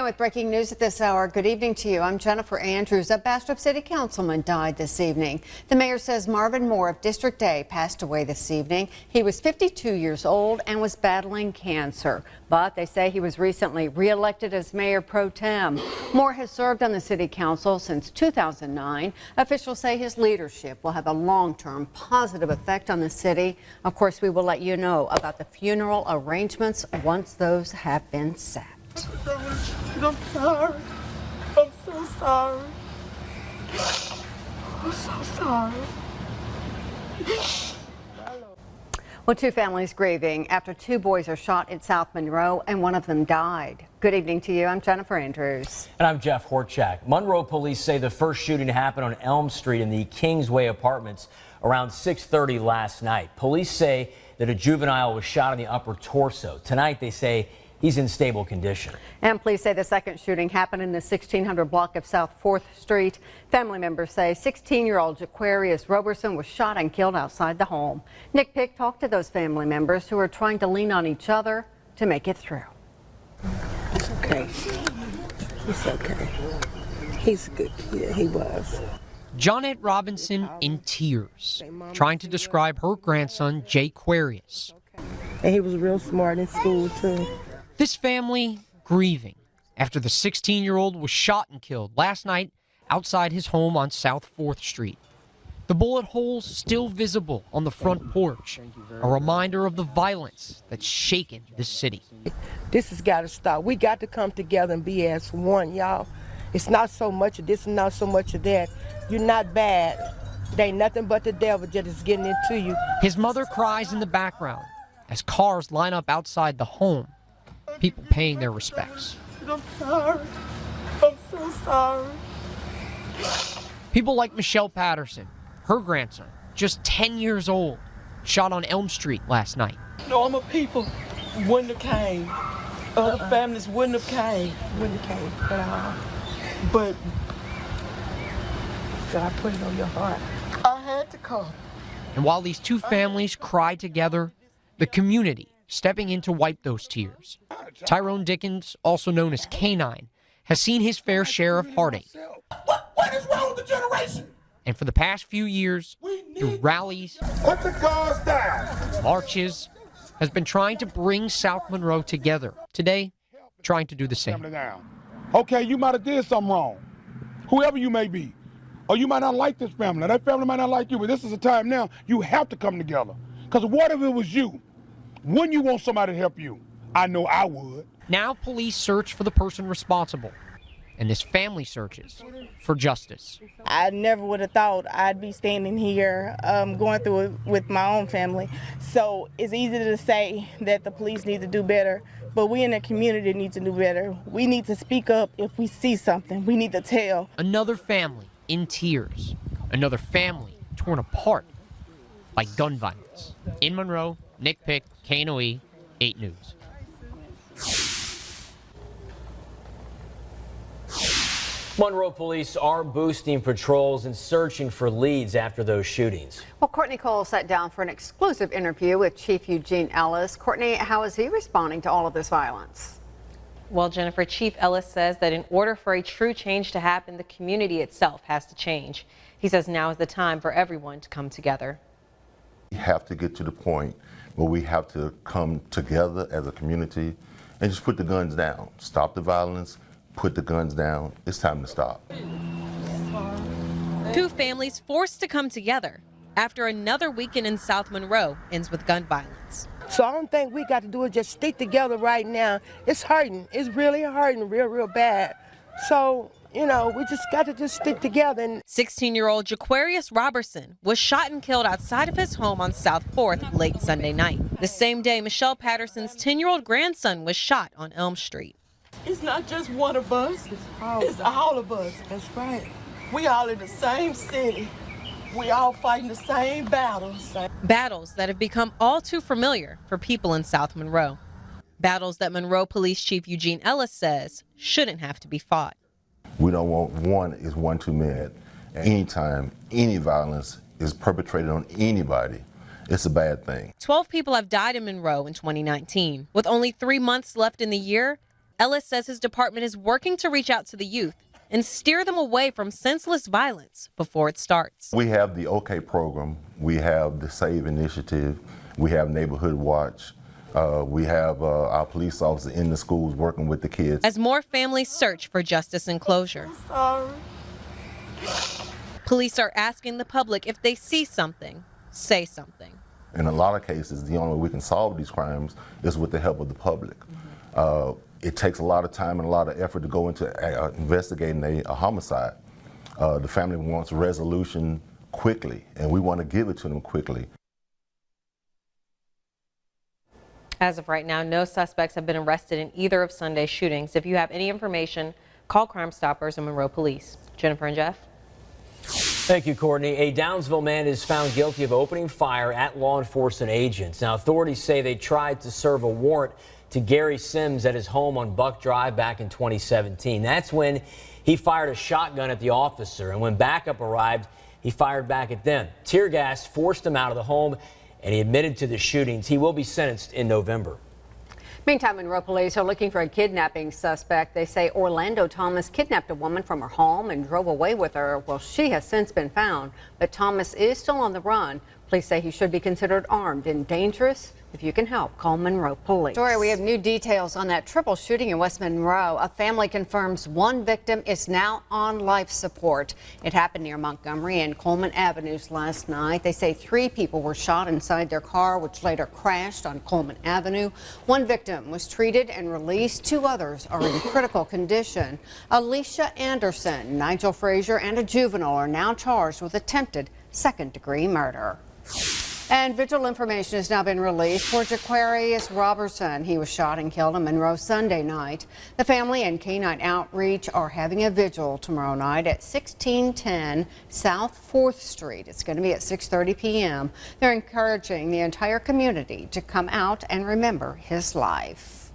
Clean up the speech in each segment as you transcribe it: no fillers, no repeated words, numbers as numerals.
again with breaking news at this hour. Good evening to you. I'm Jennifer Andrews. A Bastrop City Councilman died this evening. The mayor says Marvin Moore of District A passed away this evening. He was 52 years old and was battling cancer, but they say he was recently re-elected as mayor pro tem. Moore has served on the city council since 2009. Officials say his leadership will have a long-term positive effect on the city. Of course, we will let you know about the funeral arrangements once those have been set. I'm sorry. I'm so sorry. I'm so sorry. Well, two families grieving after two boys are shot in South Monroe and one of them died. Good evening to you. I'm Jennifer Andrews. And I'm Jeff Horchak. Monroe police say the first shooting happened on Elm Street in the Kingsway Apartments around 6:30 last night. Police say that a juvenile was shot in the upper torso. Tonight, they say he's in stable condition. And police say the second shooting happened in the 1600 block of South 4th Street. Family members say 16-year-old Jaquarius Roberson was shot and killed outside the home. Nick Pick talked to those family members who are trying to lean on each other to make it through. It's okay. It's okay. He's good. Yeah, he was. Johnette Robinson in tears, trying to describe her grandson, Jaquarius. And he was real smart in school, too. This family grieving after the 16-year-old was shot and killed last night outside his home on South 4th Street. The bullet holes still visible on the front porch, a reminder of the violence that's shaken this city. This has got to stop. We got to come together and be as one, y'all. It's not so much of this and not so much of that. You're not bad. There ain't nothing but the devil just getting into you. His mother cries in the background as cars line up outside the home, people paying their respects. I'm sorry. I'm so sorry. People like Michelle Patterson, her grandson, just 10 years old, shot on Elm Street last night. Normal people wouldn't have came. Other families wouldn't have came. Wouldn't have came at all. But God put it on your heart. I had to come. And while these two families cry together, the community stepping in to wipe those tears. Tyrone Dickens, also known as K9, has seen his fair share of heartache. What is wrong with the generation? And for the past few years, through rallies, Put the cars down. marches, has been trying to bring South Monroe together. Today, trying to do the same. Okay, you might have did something wrong. Whoever you may be. Or you might not like this family. That family might not like you, but this is a time now you have to come together. Because what if it was you? Wouldn't you want somebody to help you? I know I would. Now police search for the person responsible, and this family searches for justice. I never would have thought I'd be standing here going through it with my own family. So it's easy to say that the police need to do better, but we in the community need to do better. We need to speak up if we see something. We need to tell. Another family in tears, another family torn apart by gun violence. In Monroe, Nick Pick, KNOE 8 News. Monroe police are boosting patrols and searching for leads after those shootings. Well, Courtney Cole sat down for an exclusive interview with Chief Eugene Ellis. Courtney, how is he responding to all of this violence? Well, Jennifer, Chief Ellis says that in order for a true change to happen, the community itself has to change. He says now is the time for everyone to come together. We have to get to the point where we have to come together as a community and just put the guns down. Stop the violence, put the guns down. It's time to stop. Two families forced to come together after another weekend in South Monroe ends with gun violence. So I don't think we got to do is just stick together right now. It's hurting. It's really hurting real bad. So, you know, we just got to just stick together. 16-year-old Jaquarius Roberson was shot and killed outside of his home on South 4th late Sunday night. The same day, Michelle Patterson's 10-year-old grandson was shot on Elm Street. It's not just one of us. It's all of us. That's right. We all in the same city. We all fighting the same battles. Battles that have become all too familiar for people in South Monroe. Battles that Monroe Police Chief Eugene Ellis says shouldn't have to be fought. We don't want one too many. Anytime any violence is perpetrated on anybody, it's a bad thing. 12 people have died in Monroe in 2019. With only 3 months left in the year, Ellis says his department is working to reach out to the youth and steer them away from senseless violence before it starts. We have the OK program, we have the SAVE initiative, we have Neighborhood Watch, we have our police officers in the schools working with the kids. As more families search for justice and closure. Police are asking the public if they see something, say something. In a lot of cases, the only way we can solve these crimes is with the help of the public. It takes a lot of time and a lot of effort to go into investigating a homicide. The family wants resolution quickly, and we want to give it to them quickly. As of right now, no suspects have been arrested in either of Sunday's shootings. If you have any information, call Crime Stoppers and Monroe Police. Jennifer and Jeff. Thank you, Courtney. A Downsville man is found guilty of opening fire at law enforcement agents. Now, authorities say they tried to serve a warrant to Gary Sims at his home on Buck Drive back in 2017. That's when he fired a shotgun at the officer, and when backup arrived, he fired back at them. Tear gas forced him out of the home, and he admitted to the shootings. He will be sentenced in November. Meantime, Monroe police are looking for a kidnapping suspect. They say Orlando Thomas kidnapped a woman from her home and drove away with her. Well, she has since been found, but Thomas is still on the run. Police say he should be considered armed and dangerous. If you can help, call Monroe Police. Story, we have new details on that triple shooting in West Monroe. A family confirms one victim is now on life support. It happened near Montgomery and Coleman Avenues last night. They say 3 people were shot inside their car, which later crashed on Coleman Avenue. One victim was treated and released. 2 others are in critical condition. Alicia Anderson, Nigel Frazier, and a juvenile are now charged with attempted second-degree murder. And vigil information has now been released for Jaquarius Robertson. He was shot and killed in Monroe Sunday night. The family and Canine Outreach are having a vigil tomorrow night at 1610 South 4th Street. It's going to be at 6:30 p.m. They're encouraging the entire community to come out and remember his life.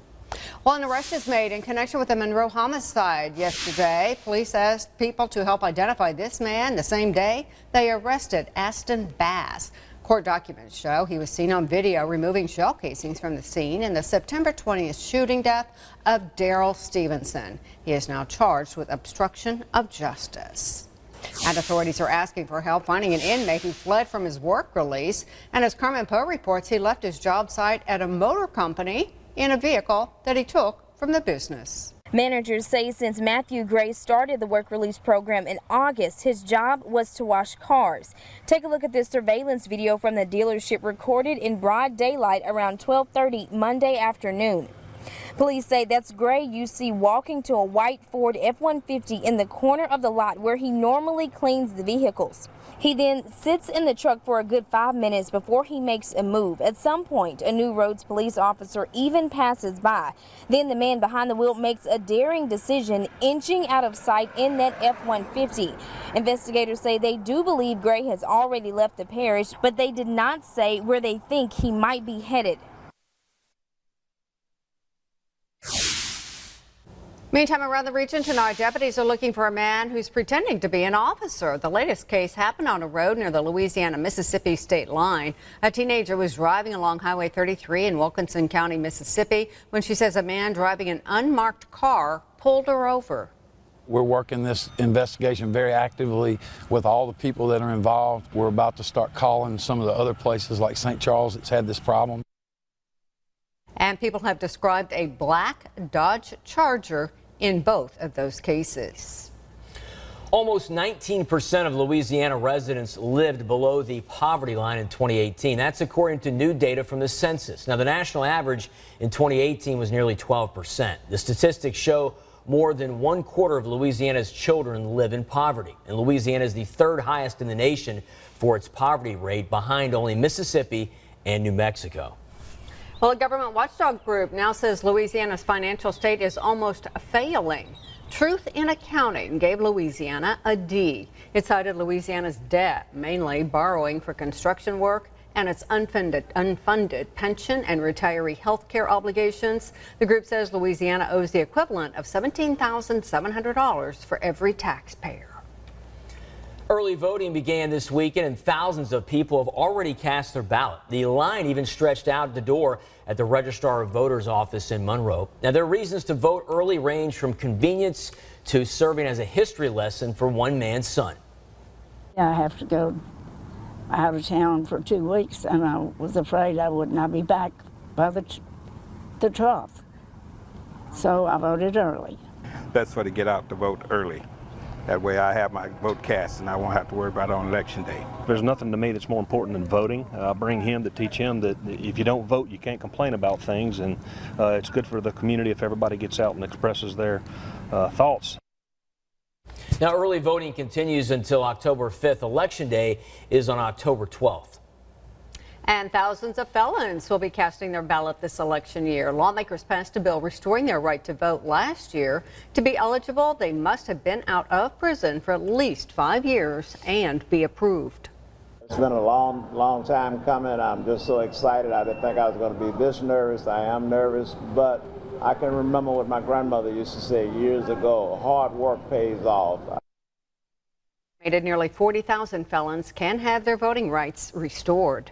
Well, an arrest is made in connection with the Monroe homicide yesterday. Police asked people to help identify this man. The same day, they arrested Aston Bass. Court documents show he was seen on video removing shell casings from the scene in the September 20th shooting death of Daryl Stevenson. He is now charged with obstruction of justice. And authorities are asking for help finding an inmate who fled from his work release. And as Carmen Poe reports, he left his job site at a motor company in a vehicle that he took from the business. Managers say since Matthew Gray started the work release program in August, his job was to wash cars. Take a look at this surveillance video from the dealership recorded in broad daylight around 12:30 Monday afternoon. Police say that's Gray you see walking to a white Ford F-150 in the corner of the lot where he normally cleans the vehicles. He then sits in the truck for a good 5 minutes before he makes a move. At some point, a New Roads police officer even passes by. Then the man behind the wheel makes a daring decision, inching out of sight in that F-150. Investigators say they do believe Gray has already left the parish, but they did not say where they think he might be headed. Meantime, around the region tonight, deputies are looking for a man who's pretending to be an officer. The latest case happened on a road near the Louisiana-Mississippi state line. A teenager was driving along Highway 33 in Wilkinson County, Mississippi, when she says a man driving an unmarked car pulled her over. We're working this investigation very actively with all the people that are involved. We're about to start calling some of the other places like St. Charles that's had this problem. And people have described a black Dodge Charger in both of those cases. Almost 19% of Louisiana residents lived below the poverty line in 2018. That's according to new data from the census. Now, the national average in 2018 was nearly 12%. The statistics show more than 1/4 of Louisiana's children live in poverty. And Louisiana is the 3rd highest in the nation for its poverty rate, behind only Mississippi and New Mexico. Well, a government watchdog group now says Louisiana's financial state is almost failing. Truth in Accounting gave Louisiana a D. It cited Louisiana's debt, mainly borrowing for construction work, and its unfunded pension and retiree health care obligations. The group says Louisiana owes the equivalent of $17,700 for every taxpayer. Early voting began this weekend, and thousands of people have already cast their ballot. The line even stretched out the door at the Registrar of Voters office in Monroe. Now, their reasons to vote early range from convenience to serving as a history lesson for one man's son. I have to go out of town for 2 weeks, and I was afraid I would not be back by the 12th. So I voted early. Best for to get out to vote early. That way I have my vote cast and I won't have to worry about it on election day. There's nothing to me that's more important than voting. I bring him to teach him that if you don't vote, you can't complain about things, and it's good for the community if everybody gets out and expresses their thoughts. Now, early voting continues until October 5th. Election Day is on October 12th. And thousands of felons will be casting their ballot this election year. Lawmakers passed a bill restoring their right to vote last year. To be eligible, they must have been out of prison for at least 5 years and be approved. It's been a long time coming. I'm just so excited. I didn't think I was going to be this nervous. I am nervous, but I can remember what my grandmother used to say years ago, hard work pays off. Nearly 40,000 felons can have their voting rights restored.